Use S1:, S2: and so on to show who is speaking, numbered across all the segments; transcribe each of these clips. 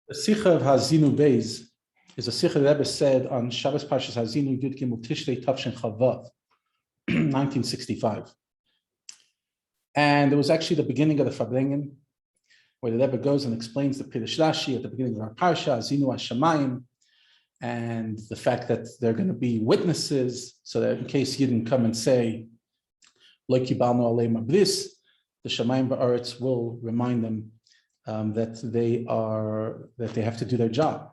S1: The Sikha of Hazinu Beis is a Sikha that Rebbe said on Shabbos Parshas Hazinu Yud Gimel Tishrei Tavshin Chavav, 1965. And it was actually the beginning of the Farbrengen, where the Rebbe goes and explains the Pirush Rashi at the beginning of our Parsha, Hazinu HaShamayim, and the fact that they're going to be witnesses, so that in case you didn't come and say, Lo kibalnu aleim abris, the Shamayim Ba'aretz will remind them that they have to do their job.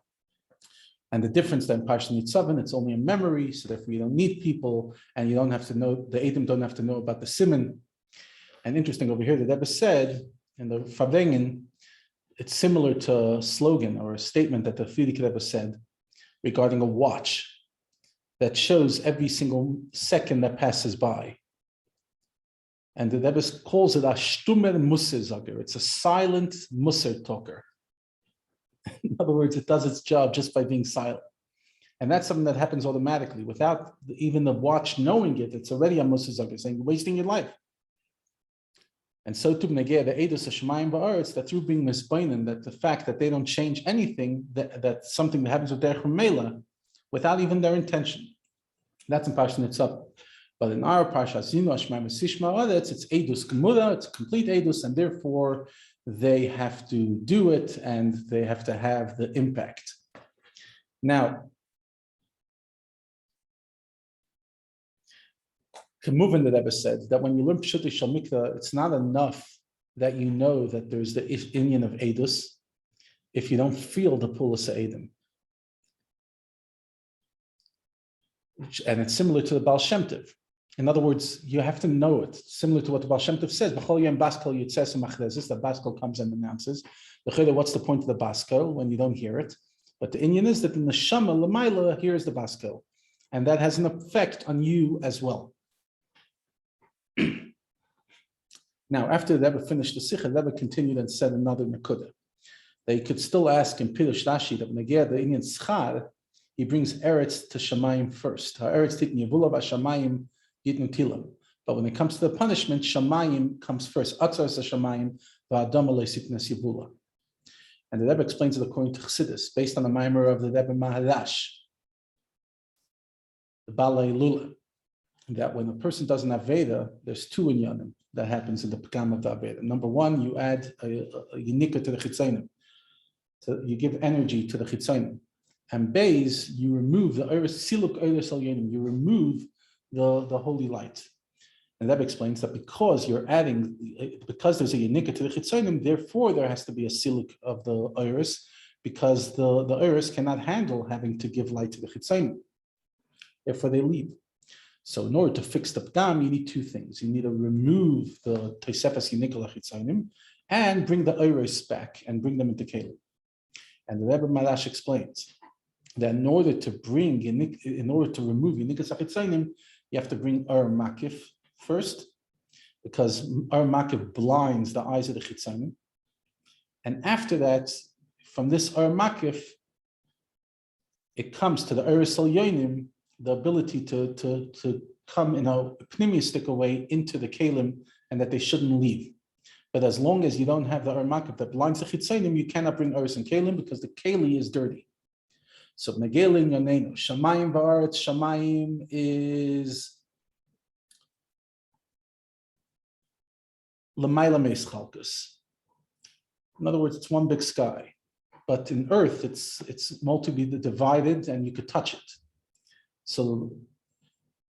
S1: And the difference then, Parsha Nitzavim, it's only a memory, so therefore you don't need people, and you don't have to know, the Edom don't have to know about the Siman. And interesting over here, the Rebbe said in the Farbrengen, it's similar to a slogan or a statement that the Frierdiker Rebbe said regarding a watch that shows every single second that passes by. And the Rebbe calls it a shtumer musser zager. It's a silent musser talker. In other words, it does its job just by being silent. And that's something that happens automatically without even the watch knowing it. It's already a musser zager saying, you're wasting your life. And so to negate the Eidos HaShamayim Ba'aretz, that through being misbainen, that the fact that they don't change anything, that's something that happens with their chumela without even their intention. That's in Parsha Nitzavim. But in our Parsha, Hazinu HaShamayim Ba'aretz, it's Eidos Gemura, it's a complete Eidos, and therefore they have to do it and they have to have the impact. Now, Kemuvin, the Rebbe said that when you learn Pshuti Shal Mikra, it's not enough that you know that there's the inyan of Eidos if you don't feel the Pulas Eidim. And it's similar to the Baal Shem Tov. In other words, you have to know it, similar to what the Baal Shem Tov says. B'chol yom baskel yitzes machrezes, the baskel comes and announces. What's the point of the baskel when you don't hear it? But the inyan is that the neshama l'mayla hears the baskel, and that has an effect on you as well. Now, after the Rebbe finished the Sikha, the Rebbe continued and said another nekuda. They could still ask in Pirush Rashi that when they get the inyan schar, he brings eretz to shamayim first. Eretz titin yevula v'shamayim yitnu tilam. But when it comes to the punishment, shamayim comes first. Atzar shamayim v'adam alei sitnas yevula. And the Rebbe explains it according to Chassidus, based on the mimer of the Rebbe Maharash, the Balei Lula, that when a person does an Aveda, there's two inyanim that happens in the Pagam of the Aveda. Number one, you add a Yinika to the Chitzainim. So you give energy to the Chitzainim. And Beis, you remove the Siluk Eiros Al Yonim, you remove the holy light. And that explains that because you're adding, because there's a Yinika to the Chitzainim, therefore there has to be a Siluk of the Eiros, because the Eiros cannot handle having to give light to the Chitzainim. Therefore they leave. So in order to fix the Pgam, you need two things. You need to remove the Tosefes Yinika L'Chitzainim and bring the Eiros back and bring them into Kelim. And the Rebbe Marash explains that in order to remove Yinika L'Chitzainim, you have to bring Makif first, because Makif blinds the eyes of the Chitzainim. And after that, from this Makif, it comes to the Eiros Al Yonim, the ability to come in a pneumistic way into the kelim, and that they shouldn't leave. But as long as you don't have the Makif that blinds the chitzainim, you cannot bring Eretz and kelim because the keli is dirty. So Nagelin Yonenu, Shamayim Ba'aretz, Shamayim is L'mayla Meis Chalkus. In other words, it's one big sky. But in earth, it's multi-divided and you could touch it. So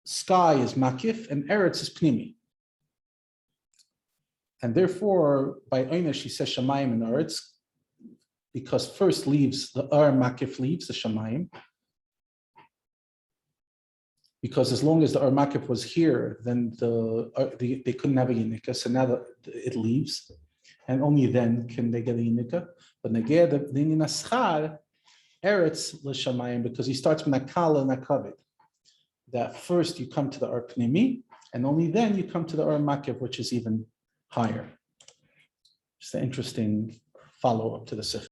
S1: sky is makif and eretz is pnimi. And therefore, by Oina, she says shamayim and eretz, because first leaves, the makif leaves the shamayim. Because as long as the makif was here, then they couldn't have a yinika, so now it leaves. And only then can they get a yinika. But negeh the ninaschar, eretz l'shamayim, because he starts from nakala and nakavit. That first you come to the Ar Pnimi, and only then you come to the Ar Makif, which is even higher. Just an interesting follow-up to the Sikh.